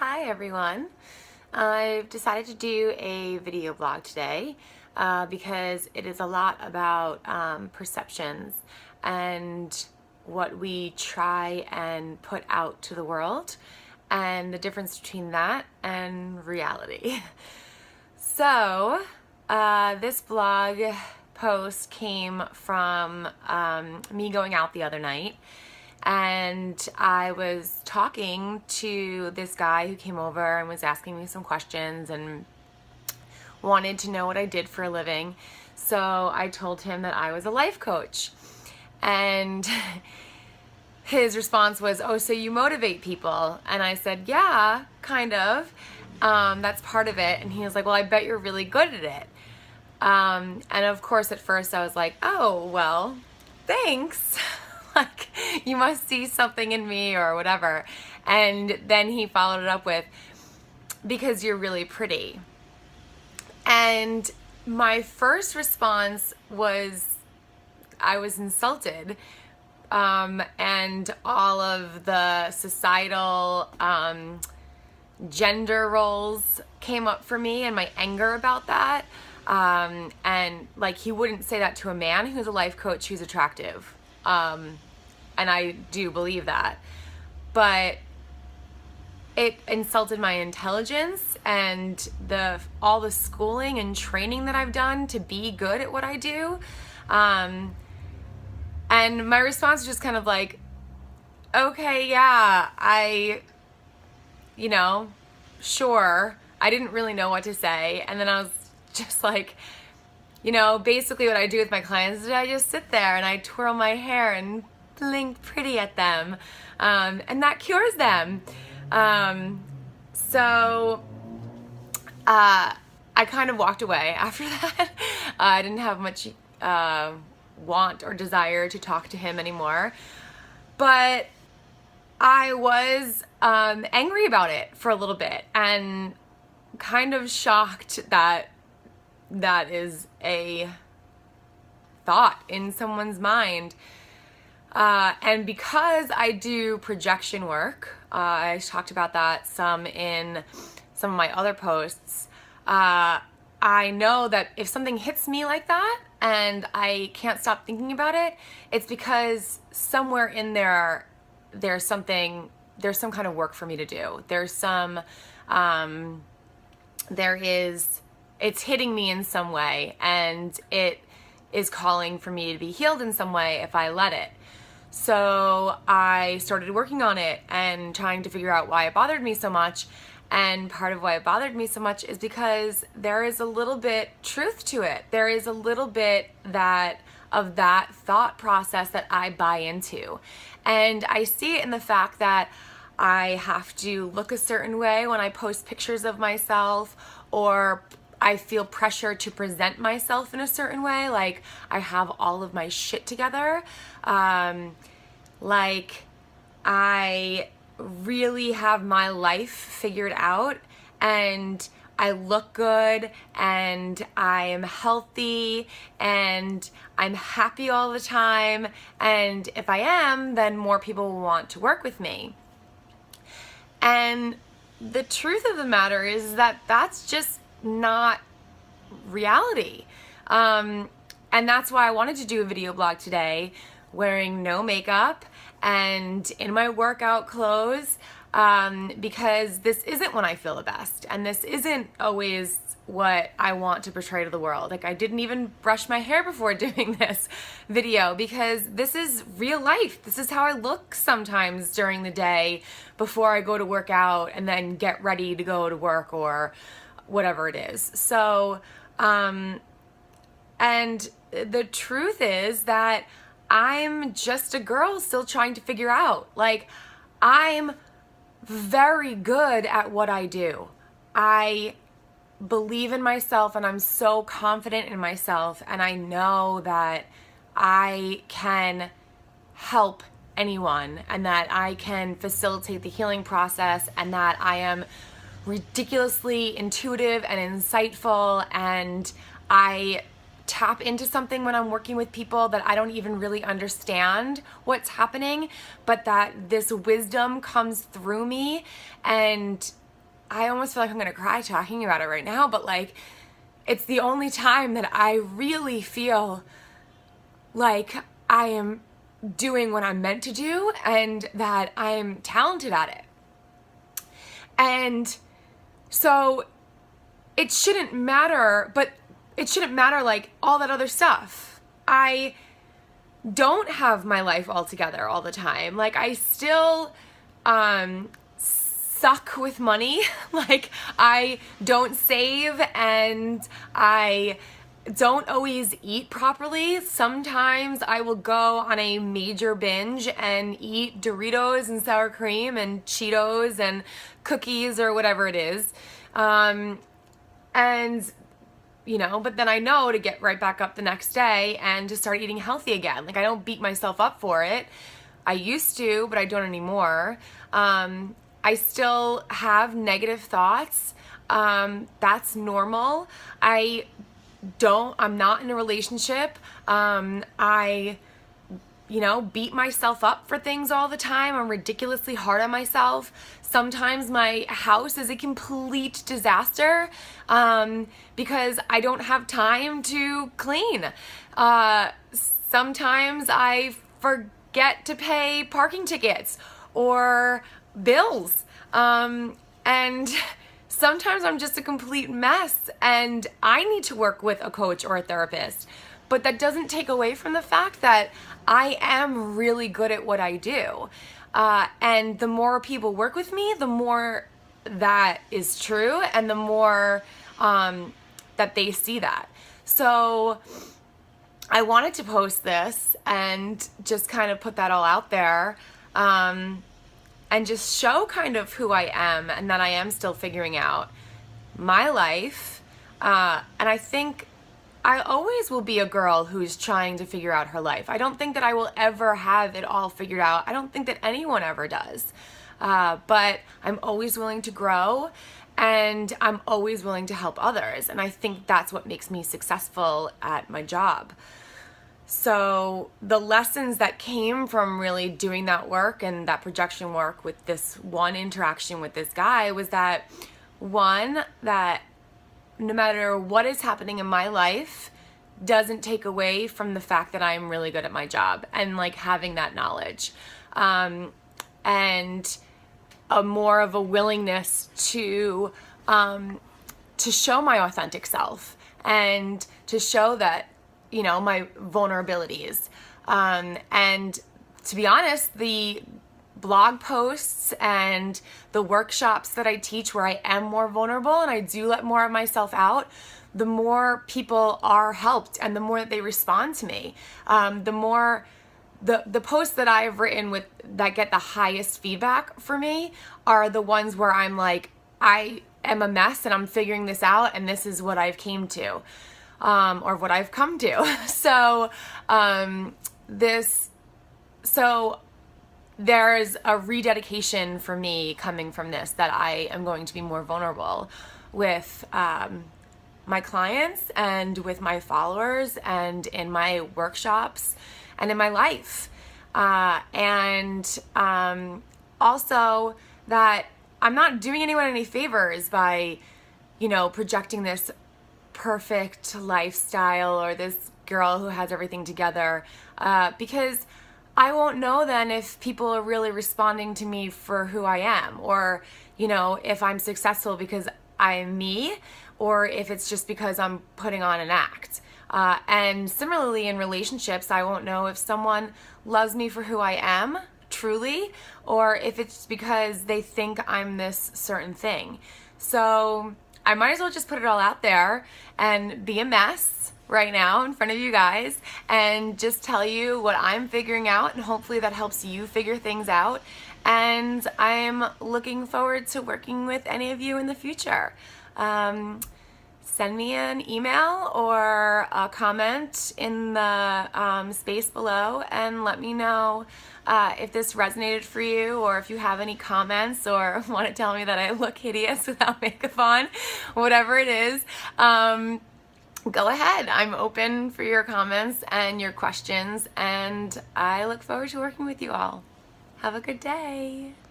Hi everyone. I've decided to do a video blog today because it is a lot about perceptions and what we try and put out to the world and the difference between that and reality. So this blog post came from me going out the other night, and I was talking to this guy who came over and was asking me some questions and wanted to know what I did for a living. So I told him that I was a life coach, and his response was, "Oh, so you motivate people?" And I said, "Yeah, kind of. That's part of it." And he was like, "Well, I bet you're really good at it." And of course, at first I was like, "Oh, well, thanks." Like, you must see something in me or whatever. And then he followed it up with, "Because you're really pretty." And my first response was, I was insulted. And all of the societal gender roles came up for me and my anger about that. And like, he wouldn't say that to a man who's a life coach who's attractive. And I do believe that. But it insulted my intelligence and all the schooling and training that I've done to be good at what I do. And my response was just kind of like, okay, yeah, sure. I didn't really know what to say. And then I was just like, basically what I do with my clients is I just sit there and I twirl my hair and blink pretty at them. And that cures them. So I kind of walked away after that. I didn't have much want or desire to talk to him anymore. But I was angry about it for a little bit and kind of shocked that that is a thought in someone's mind. And because I do projection work, I talked about that some in some of my other posts, I know that if something hits me like that and I can't stop thinking about it, it's because somewhere in there, there's some kind of work for me to do. It's hitting me in some way, and it is calling for me to be healed in some way if I let it. So I started working on it and trying to figure out why it bothered me so much. And part of why it bothered me so much is because there is a little bit truth to it. There is a little bit of that thought process that I buy into. And I see it in the fact that I have to look a certain way when I post pictures of myself, or I feel pressure to present myself in a certain way, like I have all of my shit together. Like I really have my life figured out and I look good and I am healthy and I'm happy all the time. And if I am, then more people will want to work with me. And the truth of the matter is that that's just not reality. And that's why I wanted to do a video blog today, wearing no makeup and in my workout clothes, because this isn't when I feel the best, and this isn't always what I want to portray to the world. Like, I didn't even brush my hair before doing this video because this is real life. This is how I look sometimes during the day before I go to work out and then get ready to go to work or whatever it is. So, and the truth is that I'm just a girl still trying to figure out. Like, I'm very good at what I do. I believe in myself and I'm so confident in myself, and I know that I can help anyone and that I can facilitate the healing process and that I am ridiculously intuitive and insightful, and I tap into something when I'm working with people that I don't even really understand what's happening, but that this wisdom comes through me and I almost feel like I'm gonna cry talking about it right now, but like, it's the only time that I really feel like I am doing what I'm meant to do and that I'm talented at it. And so it shouldn't matter, but it shouldn't matter like all that other stuff. I don't have my life all together all the time. Like, I still suck with money. Like, I don't save and I don't always eat properly. Sometimes I will go on a major binge and eat Doritos and sour cream and Cheetos and cookies or whatever it is. And you know, but then I know to get right back up the next day and to start eating healthy again. Like, I don't beat myself up for it. I used to, but I don't anymore. I still have negative thoughts. That's normal. I'm not in a relationship. I beat myself up for things all the time. I'm ridiculously hard on myself. Sometimes my house is a complete disaster because I don't have time to clean. Sometimes I forget to pay parking tickets or bills. And sometimes I'm just a complete mess and I need to work with a coach or a therapist. But that doesn't take away from the fact that I am really good at what I do. And the more people work with me, the more that is true and the more that they see that. So I wanted to post this and just kind of put that all out there and just show kind of who I am and that I am still figuring out my life. And I think I always will be a girl who's trying to figure out her life. I don't think that I will ever have it all figured out. I don't think that anyone ever does. But I'm always willing to grow and I'm always willing to help others. And I think that's what makes me successful at my job. So the lessons that came from really doing that work and that projection work with this one interaction with this guy was that, one, that no matter what is happening in my life doesn't take away from the fact that I'm really good at my job and like having that knowledge and a more of a willingness to show my authentic self and to show that, you know, my vulnerabilities. And to be honest, the blog posts and the workshops that I teach where I am more vulnerable and I do let more of myself out, the more people are helped and the more that they respond to me. The more the posts that I have written with that get the highest feedback for me are the ones where I'm like, I am a mess and I'm figuring this out and this is what I've came to, or what I've come to. So there's a rededication for me coming from this, that I am going to be more vulnerable with my clients and with my followers and in my workshops and in my life. And also that I'm not doing anyone any favors by, you know, projecting this perfect lifestyle or this girl who has everything together, because I won't know then if people are really responding to me for who I am, or, you know, if I'm successful because I'm me, or if it's just because I'm putting on an act. And similarly in relationships, I won't know if someone loves me for who I am, truly, or if it's because they think I'm this certain thing. So I might as well just put it all out there and be a mess right now in front of you guys and just tell you what I'm figuring out, and hopefully that helps you figure things out. And I'm looking forward to working with any of you in the future. Send me an email or a comment in the space below and let me know if this resonated for you, or if you have any comments or want to tell me that I look hideous without makeup on, whatever it is. Go ahead. I'm open for your comments and your questions, and I look forward to working with you all. Have a good day.